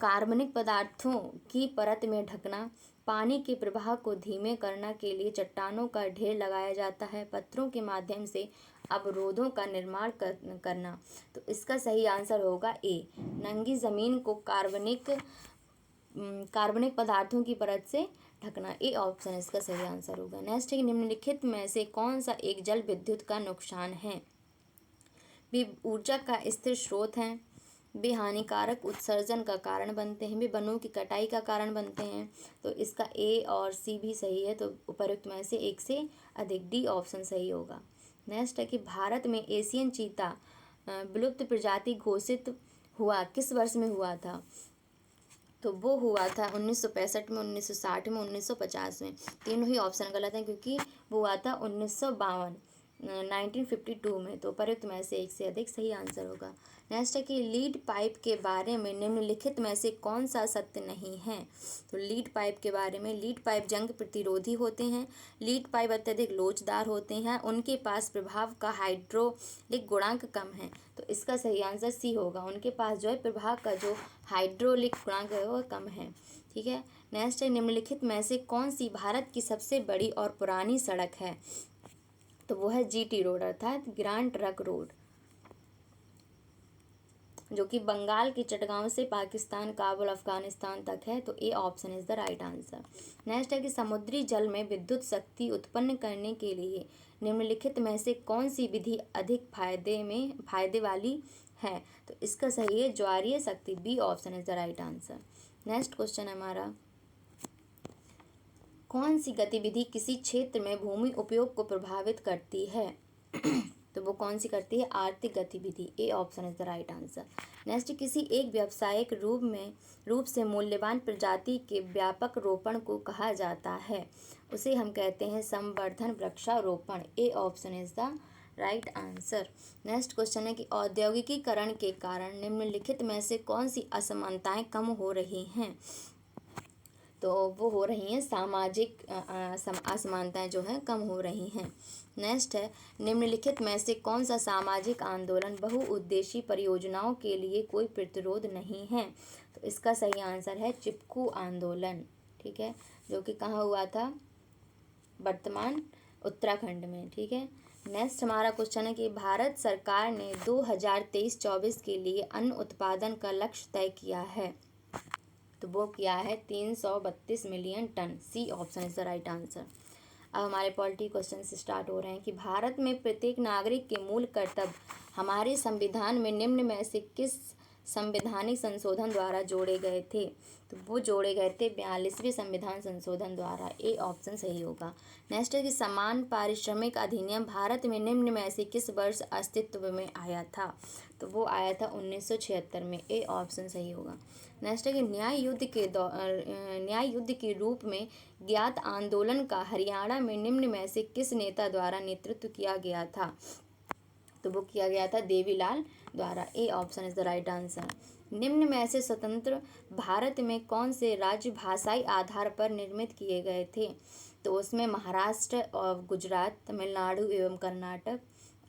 कार्बनिक पदार्थों की परत में ढकना, पानी के प्रवाह को धीमे करने के लिए चट्टानों का ढेर लगाया जाता है, पत्थरों के माध्यम से अवरोधों का निर्माण करना। तो इसका सही आंसर होगा ए, नंगी जमीन को कार्बनिक पदार्थों की परत से ढकना। ए ऑप्शन इसका सही आंसर होगा। नेक्स्ट है निम्नलिखित में से कौन सा एक जल विद्युत का नुकसान है? वे ऊर्जा का स्थिर स्रोत हैं, वे हानिकारक उत्सर्जन का कारण बनते हैं, वे वनों की कटाई का कारण बनते हैं। तो इसका ए और सी भी सही है। तो उपरोक्त में से एक से अधिक, डी ऑप्शन सही होगा। नेक्स्ट है कि भारत में एशियन चीता विलुप्त प्रजाति घोषित हुआ किस वर्ष में हुआ था? तो वो हुआ था 1965 में, 1960 में, 1950 में। तीनों ही ऑप्शन गलत हैं क्योंकि वो हुआ था 1952 में। तो उपरोक्त में से एक से अधिक सही आंसर होगा। नेक्स्ट है कि लीड पाइप के बारे में निम्नलिखित में से कौन सा सत्य नहीं है? तो लीड पाइप के बारे में, लीड पाइप जंग प्रतिरोधी होते हैं, लीड पाइप अत्यधिक लोचदार होते हैं, उनके पास प्रभाव का हाइड्रोलिक गुणांक कम है। तो इसका सही आंसर सी होगा, उनके पास जो है प्रभाव का जो हाइड्रोलिक गुणांक है वो कम है। ठीक है, नेक्स्ट है निम्नलिखित में से कौन सी भारत की सबसे बड़ी और पुरानी सड़क है? तो वो है जीटी रोड अर्थात ग्रैंड ट्रंक रोड, जो कि बंगाल की चटगांव से पाकिस्तान, काबुल, अफगानिस्तान तक है। तो ए option is the right answer. Next है कि समुद्री जल में विद्युत शक्ति उत्पन्न करने के लिए निम्नलिखित में से कौन सी विधि अधिक फायदे वाली है? तो इसका सही है ज्वारीय शक्ति, B option is the right answer. Next question है हमारा कौन सी गतिविधि किसी क्षेत्र में भूमि उपयोग को प्रभावित करती है? तो वो कौन सी करती है? आर्थिक गतिविधि। ए option is the right answer. Next किसी एक व्यावसायिक रूप से मूल्यवान प्रजाति के व्यापक रोपण को कहा जाता है? उसे हम कहते हैं संवर्धन वृक्षारोपण। ए option is the right answer. Next question है कि औद्योगिकीकरण के कारण निम्नलिखित में से कौन सी असमानताएं कम हो रही हैं? तो वो हो रही हैं सामाजिक असमानताएं जो हैं कम हो रही हैं। नेक्स्ट है निम्नलिखित में से कौन सा सामाजिक आंदोलन बहुउद्देशीय परियोजनाओं के लिए कोई प्रतिरोध नहीं है? तो इसका सही आंसर है चिपकू आंदोलन। ठीक है, जो कि कहाँ हुआ था? वर्तमान उत्तराखंड में। ठीक है, नेक्स्ट हमारा क्वेश्चन है कि भारत सरकार ने 2023-24 के लिए अन्न उत्पादन का लक्ष्य तय किया है। तो वो किया है 332 million ton. C option is the right answer. अब हमारे पॉलिटी क्वेश्चन स्टार्ट हो रहे हैं कि भारत में प्रत्येक नागरिक के मूल कर्तव्य हमारे संविधान में निम्न में से किस संवैधानिक संशोधन द्वारा जोड़े गए थे? तो वो जोड़े गए थे 42वें संविधान संशोधन द्वारा। ए ऑप्शन सही होगा। नेक्स्ट है कि समान पारिश्रमिक अधिनियम भारत में निम्न में से किस वर्ष अस्तित्व में आया था? तो वो आया था 1976 में। ए ऑप्शन सही होगा। नेक्स्ट है कि न्याय युद्ध के रूप में ज्ञात आंदोलन का हरियाणा में निम्न में से किस नेता द्वारा नेतृत्व किया गया था? तो वो किया गया था देवीलाल द्वारा। ए option is the right answer. निम्न में से स्वतंत्र भारत में कौन से राज्य भाषाई आधार पर निर्मित किए गए थे? तो उसमें महाराष्ट्र और गुजरात, तमिलनाडु एवं कर्नाटक,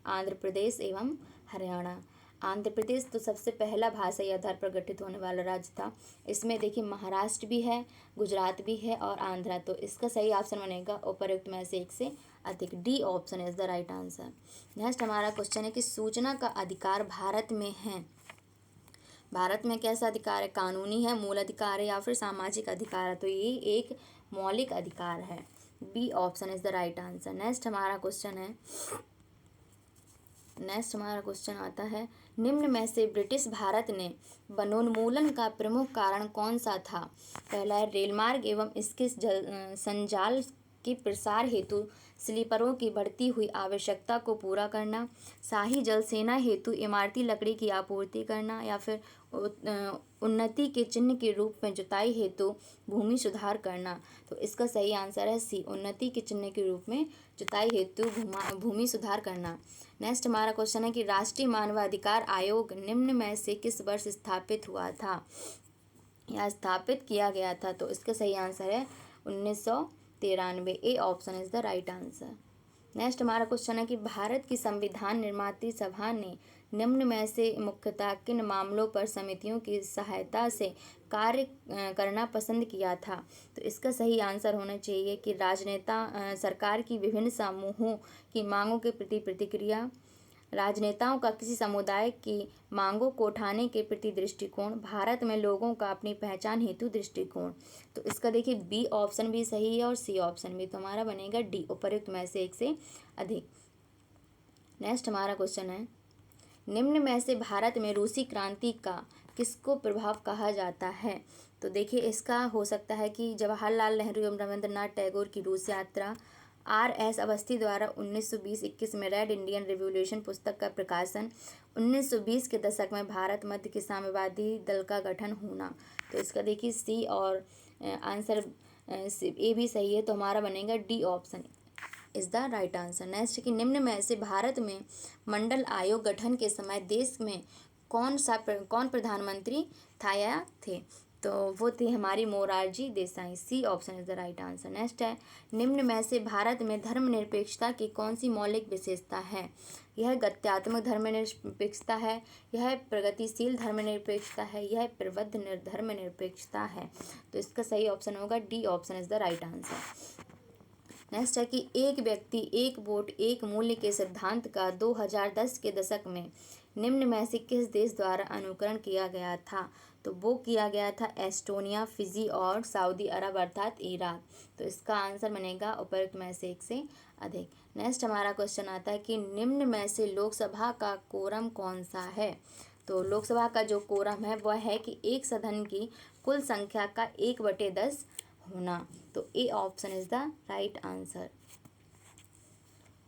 आंध्र प्रदेश एवं हरियाणा। आंध्र प्रदेश तो सबसे पहला भाषाई आधार पर गठित होने वाला राज्य था। इसमें देखिए महाराष्ट्र भी है, गुजरात भी है और आंध्रा। तो इसका सही ऑप्शन बनेगा उपर्युक्त में से एक से अधिक, D option is the right answer. Next हमारा क्वेश्चन है कि सूचना का अधिकार भारत में है। भारत में कैसा अधिकार है? कानूनी है, मूल अधिकार है या फिर सामाजिक अधिकार है? तो ये एक मौलिक अधिकार है। B option is the right answer. Next हमारा क्वेश्चन आता है, निम्न में से ब्रिटिश भारत ने वनोन्मूलन का प्रमुख कारण कौन सा था? पहला है रेलमार्ग एवं इसके संजाल के प्रसार हेतु स्लीपरों की बढ़ती हुई आवश्यकता को पूरा करना, शाही जल सेना हेतु इमारती लकड़ी की आपूर्ति करना, या फिर उन्नति के चिन्ह के रूप में जुताई हेतु भूमि सुधार करना। तो इसका सही आंसर है सी, उन्नति के चिन्ह के रूप में जुताई हेतु भूमि सुधार करना। नेक्स्ट हमारा क्वेश्चन है कि राष्ट्रीय मानवाधिकार आयोग निम्न में से किस वर्ष स्थापित हुआ था या स्थापित किया गया था? तो इसका सही आंसर है 1993। ए option is the right answer. Next हमारा क्वेश्चन है कि भारत की संविधान निर्मात्री सभा ने निम्न में से मुख्यतः किन मामलों पर समितियों की सहायता से कार्य करना पसंद किया था? तो इसका सही आंसर होना चाहिए कि राजनेता सरकार की विभिन्न समूहों की मांगों के प्रति प्रतिक्रिया, राजनेताओं का किसी समुदाय की मांगों को उठाने के प्रति दृष्टिकोण, भारत में लोगों का अपनी पहचान हेतु दृष्टिकोण। तो इसका देखिए बी ऑप्शन भी सही है और सी ऑप्शन भी, तो हमारा बनेगा डी, उपर्युक्त में से एक से अधिक। नेक्स्ट हमारा क्वेश्चन है, निम्न में से भारत में रूसी क्रांति का किसको प्रभाव कहा जाता है? तो देखिए इसका हो सकता है कि जवाहरलाल नेहरू एवं रविंद्रनाथ टैगोर की रूस यात्रा, आर.एस. अवस्थी द्वारा 1920-21 में रेड इंडियन रिवॉल्यूशन पुस्तक का प्रकाशन, 1920 के दशक में भारत मध्य के साम्यवादी दल का गठन होना। तो इसका देखिए सी और आंसर ए भी सही है, तो हमारा बनेगा D option is the right answer. Next कि निम्न में से भारत में मंडल आयोग गठन के समय देश में कौन प्रधानमंत्री था थे? तो वो थे हमारी Morarji Desai. C option is the right answer. Next है, निम्न में से भारत में धर्मनिरपेक्षता की कौन सी मौलिक विशेषता है? यह गत्यात्मक धर्मनिरपेक्षता है, यह प्रगतिशील धर्मनिरपेक्षता है, यह प्रबुद्ध धर्मनिरपेक्षता है। तो इसका सही ऑप्शन होगा D option is the right answer. Next है कि एक व्यक्ति एक वोट एक मूल्य के सिद्धांत का 2010 के दशक में निम्न में से किस देश द्वारा अनुकरण किया गया था? तो वो किया गया था एस्टोनिया, फिजी और सऊदी अरब अर्थात इराक। तो इसका आंसर बनेगा उपर्युक्त में से एक से अधिक। नेक्स्ट हमारा क्वेश्चन आता है कि निम्न में से लोकसभा का कोरम कौन सा है? तो लोकसभा का जो कोरम है वह है कि एक सदन की कुल संख्या का 1/10 होना। तो ए option is the right answer.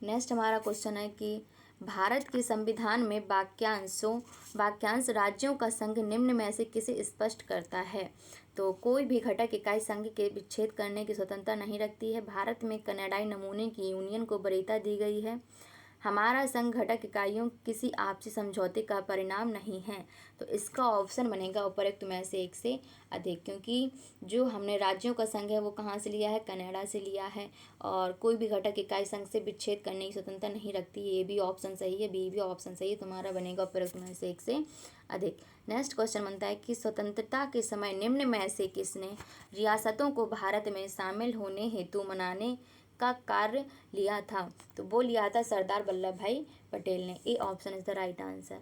Next हमारा क्वेश्चन है कि भारत के संविधान में वाक्यांश राज्यों का संघ निम्न में से किसे स्पष्ट करता है? तो कोई भी घटक इकाई संघ के विच्छेद करने की स्वतंत्रता नहीं रखती है। भारत में कनाडाई नमूने की यूनियन को वरीयता दी गई है। हमारा संघ घटक इकाइयों किसी आपसी समझौते का परिणाम नहीं है। तो इसका ऑप्शन बनेगा उपर्युक्त में से एक से अधिक, क्योंकि जो हमने राज्यों का संघ है वो कहाँ से लिया है? कनाडा से लिया है। और कोई भी घटक इकाई संघ से विच्छेद करने की स्वतंत्रता नहीं रखती है। ए भी ऑप्शन सही है, बी भी ऑप्शन सही है, तुम्हारा बनेगा उपर्युक्त में से एक से अधिक। नेक्स्ट क्वेश्चन बनता है कि स्वतंत्रता के समय निम्न में से किसने रियासतों को भारत में शामिल होने हेतु मनाने का कार्य लिया था? तो वो लिया था सरदार वल्लभ भाई पटेल ने। ए option is the right answer.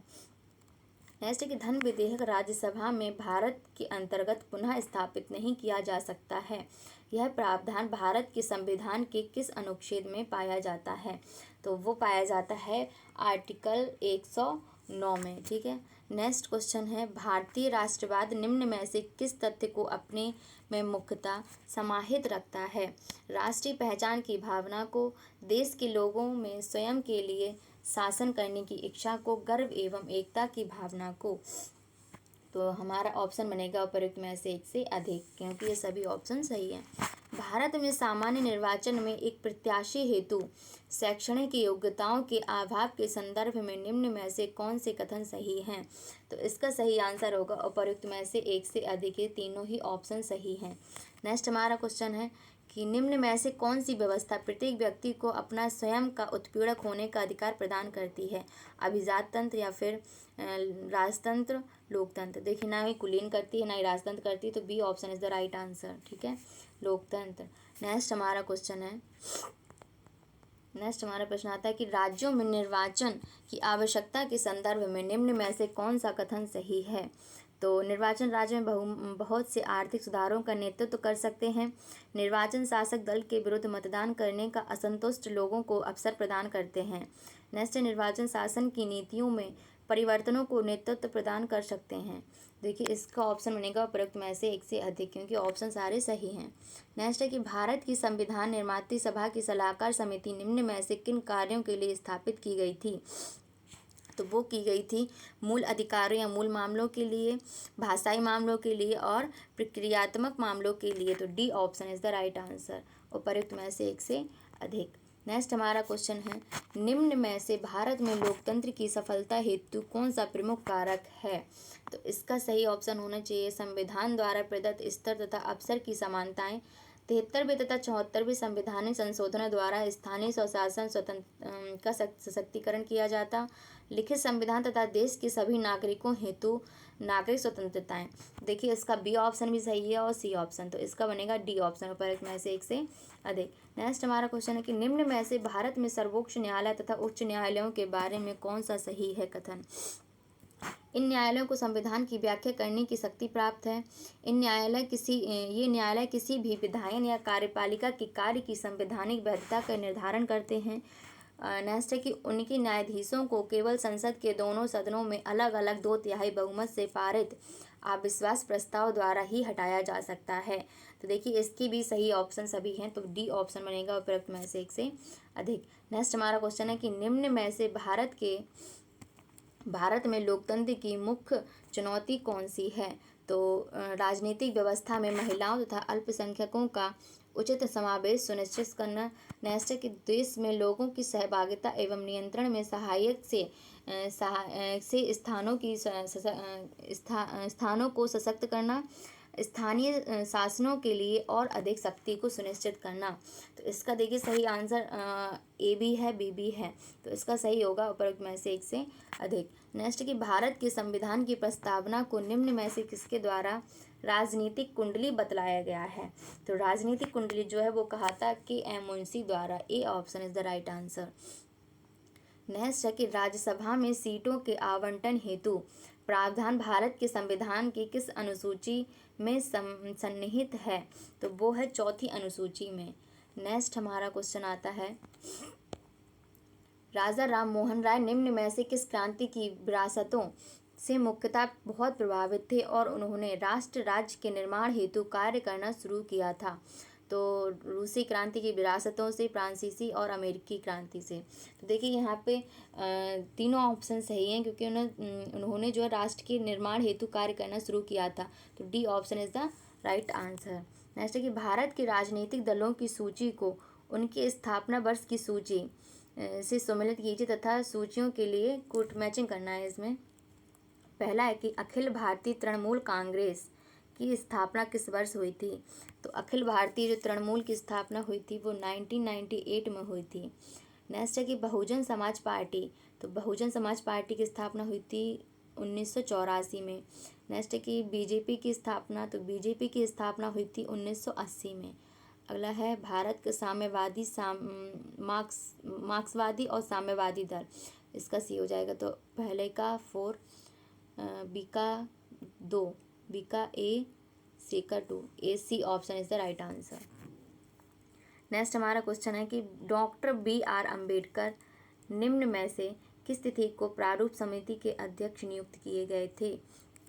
Next है कि धन विधेयक राज्यसभा में भारत के अंतर्गत पुनः स्थापित नहीं किया जा सकता है। यह प्रावधान भारत के संविधान के किस अनुच्छेद में पाया जाता है? तो वो पाया जाता है आर्टिकल 109 में। ठीक है। नेक्स्ट क्वेश्चन है, भारतीय राष्ट्रवाद निम्न में से किस तथ्य को अपने में मुख्यतः समाहित रखता है? राष्ट्रीय पहचान की भावना को, देश के लोगों में स्वयं के लिए शासन करने की इच्छा को, गर्व एवं एकता की भावना को। तो हमारा ऑप्शन बनेगा उपर्युक्त में से एक से अधिक, क्योंकि ये सभी ऑप्शन सही है। भारत में सामान्य निर्वाचन में एक प्रत्याशी हेतु शैक्षणिक योग्यताओं के अभाव के संदर्भ में निम्न में से कौन से कथन सही हैं? तो इसका सही आंसर होगा उपर्युक्त में से एक से अधिक, ये तीनों ही ऑप्शन सही हैं। नेक्स्ट हमारा क्वेश्चन है कि निम्न में से कौन सी व्यवस्था प्रत्येक व्यक्ति को अपना स्वयं का उत्पीड़क होने का अधिकार प्रदान करती है? अभिजात तंत्र या फिर राजतंत्र, लोकतंत्र। देखिए, ना ही कुलीन करती है ना ही राजतंत्र करती है, तो B option is the right answer. ठीक है, लोकतंत्र। नेक्स्ट हमारा क्वेश्चन है, नेक्स्ट हमारा प्रश्न आता है कि राज्यों में निर्वाचन की आवश्यकता के संदर्भ में निम्न में से कौन सा कथन सही है? तो निर्वाचन राज्य में बहुत से आर्थिक सुधारों का नेतृत्व कर सकते हैं। निर्वाचन शासक दल के विरुद्ध मतदान करने का असंतुष्ट लोगों को अवसर प्रदान करते हैं। नेक्स्ट, निर्वाचन शासन की नीतियों में परिवर्तनों को नेतृत्व प्रदान कर सकते हैं। देखिए, इसका ऑप्शन बनेगा उपरोक्त में से एक से अधिक, क्योंकि ऑप्शन सारे सही हैं। नेक्स्ट है कि भारत की संविधान निर्मात्री सभा की सलाहकार समिति निम्न में से किन कार्यों के लिए स्थापित की गई थी? तो वो की गई थी मूल अधिकारों या मूल मामलों के लिए, भाषाई मामलों के लिए और प्रक्रियात्मक मामलों के लिए। तो D option is the right answer, उपर्युक्त में से एक से अधिक। नेक्स्ट हमारा क्वेश्चन है, निम्न में से भारत में लोकतंत्र की सफलता हेतु कौन सा प्रमुख कारक है? तो इसका सही ऑप्शन होना चाहिए संविधान द्वारा प्रदत्त स्तर तथा अवसर की समानताएं। 73वें तथा 74वें संवैधानिक संशोधनों द्वारा स्थानीय स्वशासन स्वतंत्र का सशक्तिकरण किया जाता। लिखित संविधान तथा देश के सभी नागरिकों हेतु नागरिक स्वतंत्रताएं। देखिए, इसका बी ऑप्शन भी सही है और सी ऑप्शन, तो इसका बनेगा डी ऑप्शन, उपर्युक्त में से एक से अधिक। नेक्स्ट हमारा क्वेश्चन है कि निम्न में से भारत में सर्वोच्च न्यायालय तथा उच्च न्यायालयों के बारे में कौन सा सही है कथन? इन न्यायालयों को संविधान की व्याख्या करने की शक्ति प्राप्त है। ये न्यायालय किसी भी विधायन या कार्यपालिका के कार्य की संवैधानिक वैधता का निर्धारण करते हैं। नेक्स्ट है कि उनके न्यायाधीशों को केवल संसद के दोनों सदनों में अलग अलग 2/3 बहुमत से पारित अविश्वास प्रस्ताव द्वारा ही हटाया जा सकता है। तो देखिए, इसकी भी सही ऑप्शन सभी हैं, तो डी ऑप्शन बनेगा उपरोक्त में से एक से अधिक। नेक्स्ट हमारा क्वेश्चन है कि निम्न में से भारत में लोकतंत्र की मुख्य चुनौती कौन सी है? तो राजनीतिक व्यवस्था में महिलाओं तथा अल्पसंख्यकों का उचित समावेश सुनिश्चित करना। नेक्स्ट है कि देश में लोगों की सहभागिता एवं नियंत्रण में सहायक से स्थानों को सशक्त करना। स्थानीय शासनों के लिए और अधिक शक्ति को सुनिश्चित करना। तो इसका देखिए सही आंसर ए भी है, बी भी है, तो इसका सही होगा उपरोक्त में से एक से अधिक। नेक्स्ट कि भारत के संविधान की प्रस्तावना को निम्न में से किसके द्वारा राजनीतिक कुंडली बतलाया गया है? तो राजनीतिक कुंडली जो है वो कहा था कि एम मुंशी द्वारा। ए option is the right answer. Next है कि राज्यसभा में सीटों के आवंटन हेतु प्रावधान भारत के संविधान की किस अनुसूची में सन्निहित है? तो वो है चौथी अनुसूची में। नेक्स्ट हमारा क्वेश्चन आता है, राजा राम मोहन राय निम्न में से किस क्रांति की विरासतों से मुख्यतः बहुत प्रभावित थे और उन्होंने राष्ट्र राज्य के निर्माण हेतु कार्य करना शुरू किया था? तो रूसी क्रांति की विरासतों से, फ्रांसीसी और अमेरिकी क्रांति से। तो देखिए, यहाँ पे तीनों ऑप्शन सही हैं, क्योंकि उन्होंने जो है राष्ट्र के निर्माण हेतु कार्य करना शुरू किया था। तो D option is the right answer. Next है कि भारत के राजनीतिक दलों की सूची को उनके स्थापना वर्ष की सूची से सम्मिलित कीजिए तथा सूचियों के लिए कोट मैचिंग करना है इसमें। पहला है कि अखिल भारतीय तृणमूल कांग्रेस की स्थापना किस वर्ष हुई थी? तो अखिल भारतीय जो तृणमूल की स्थापना हुई थी वो 1998 में हुई थी। नेक्स्ट है कि बहुजन समाज पार्टी, तो बहुजन समाज पार्टी की स्थापना हुई थी 1984 में। नेक्स्ट है कि बीजेपी की स्थापना, तो बीजेपी की स्थापना हुई थी 1980 में। अगला है भारत का साम्यवादी मार्क्सवादी और साम्यवादी दल, इसका सी हो जाएगा। तो पहले का 4, बी का 2, बी का ए, सी का 2, A C option is the right answer. Next हमारा क्वेश्चन है कि डॉक्टर BR अम्बेडकर निम्न में से किस तिथि को प्रारूप समिति के अध्यक्ष नियुक्त किए गए थे?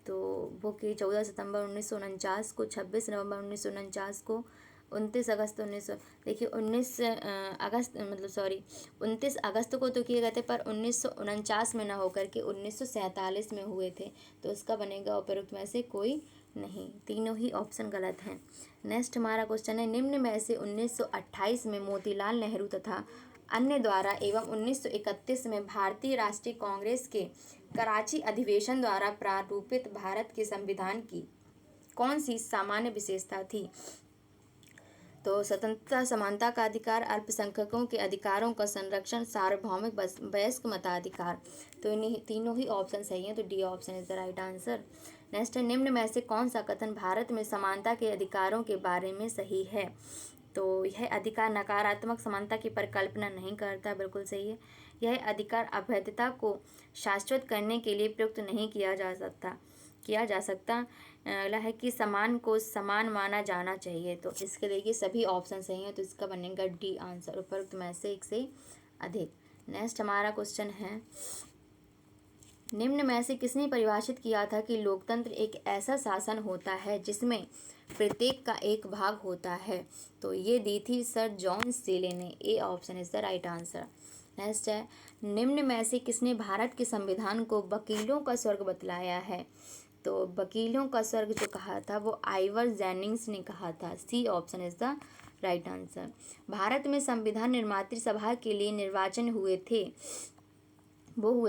तो वो कि 14 सितंबर 1949 को, 26 नवंबर 1949 को, 29 अगस्त 29 अगस्त को तो किए गए थे, पर 1949 में ना होकर के 1947 में हुए थे। तो इसका बनेगा उपरोक्त में से कोई नहीं, तीनों ही ऑप्शन गलत हैं। नेक्स्ट हमारा क्वेश्चन है, निम्न में से 1928 में मोतीलाल नेहरू तथा अन्य द्वारा एवं 1931 में भारतीय राष्ट्रीय कांग्रेस के कराची अधिवेशन द्वारा प्रारूपित भारत के संविधान की कौन सी सामान्य विशेषता थी? तो स्वतंत्रता, समानता का अधिकार, अल्पसंख्यकों के अधिकारों का संरक्षण, सार्वभौमिक वयस्क मताधिकार। तो इन्हीं तीनों ही ऑप्शन सही हैं, तो D option is the right answer. Next है, निम्न में से कौन सा कथन भारत में समानता के अधिकारों के बारे में सही है? तो यह अधिकार नकारात्मक समानता की परिकल्पना नहीं करता, बिल्कुल सही है। यह अधिकार अभेद्यता को शाश्वत करने के लिए प्रयुक्त नहीं किया जा सकता। अगला है कि समान को समान माना जाना चाहिए। तो इसके देखिए सभी ऑप्शन सही हैं, तो इसका बनेगा डी आंसर, उपरोक्त में से एक से अधिक। नेक्स्ट हमारा क्वेश्चन है, निम्न में से किसने परिभाषित किया था कि लोकतंत्र एक ऐसा शासन होता है जिसमें प्रत्येक का एक भाग होता है? तो ये दी थी सर जॉन सीले ने। ए option is the right answer. Next है, निम्न में से किसने भारत के संविधान को वकीलों का स्वर्ग बतलाया है? तो वकीलों का स्वर्ग जो कहा था वो आइवर जेनिंग्स ने कहा था। C option is the right answer. Bharat में संविधान निर्मात्री सभा के लिए निर्वाचन हुए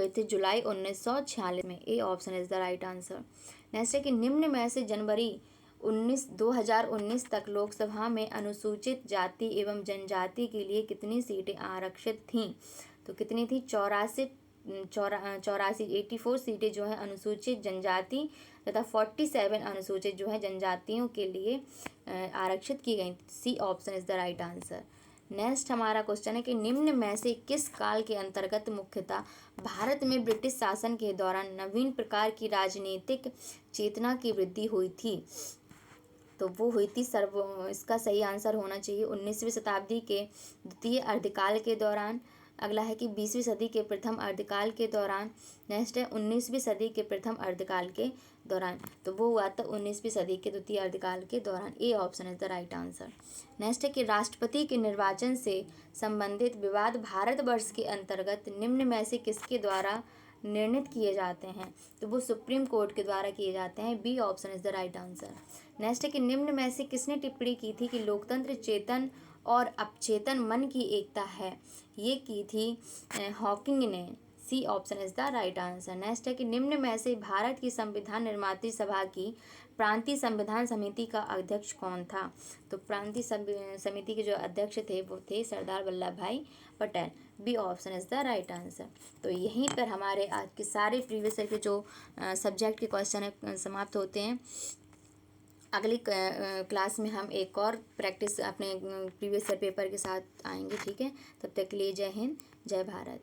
थे जुलाई 1946 में। ए option is the right answer. Next है कि निम्न में से जनवरी 2019 तक लोकसभा में अनुसूचित जाति एवं जनजाति के लिए कितनी सीटें आरक्षित थीं? तो कितनी थी? 84 सीटें जो है अनुसूचित जनजाति तथा 47 अनुसूचित जो है जनजातियों के लिए आरक्षित की गई। C option is the right answer. Next हमारा क्वेश्चन है कि निम्न में से किस काल के अंतर्गत मुख्यतः भारत में ब्रिटिश शासन के दौरान नवीन प्रकार की राजनीतिक चेतना की वृद्धि हुई थी? तो वो हुई थी इसका सही आंसर होना चाहिए 19वीं शताब्दी के द्वितीय अर्धकाल के दौरान। अगला है कि 20वीं सदी के प्रथम अर्धकाल के दौरान। नेक्स्ट है 19वीं सदी के प्रथम अर्धकाल के दौरान। तो वो हुआ था 19वीं सदी के द्वितीय अर्धकाल के दौरान। ए option is the right answer. Next है कि राष्ट्रपति के निर्वाचन से संबंधित विवाद भारतवर्ष के अंतर्गत निम्न में से किसके द्वारा निर्णित किए जाते हैं? तो वो सुप्रीम कोर्ट के द्वारा किए जाते हैं। B option is the right answer. Next है कि निम्न में से किसने टिप्पणी की थी कि लोकतंत्र चेतन और अपचेतन मन की एकता है? ये की थी हॉकिंग ने। C option is the right answer. Next है कि निम्न में से भारत की संविधान निर्मात्री सभा की प्रांतीय संविधान समिति का अध्यक्ष कौन था? तो प्रांतीय समिति के जो अध्यक्ष थे वो थे Sardar Vallabh Bhai Patel. B option is the right answer. तो यहीं पर हमारे आज के सारे प्रीवियस ईयर के जो सब्जेक्ट के क्वेश्चन है समाप्त होते हैं। अगली क्लास में हम एक और प्रैक्टिस अपने प्रीवियस ईयर पेपर के साथ आएंगे, ठीक है? तब तक के लिए जय हिंद, जय भारत।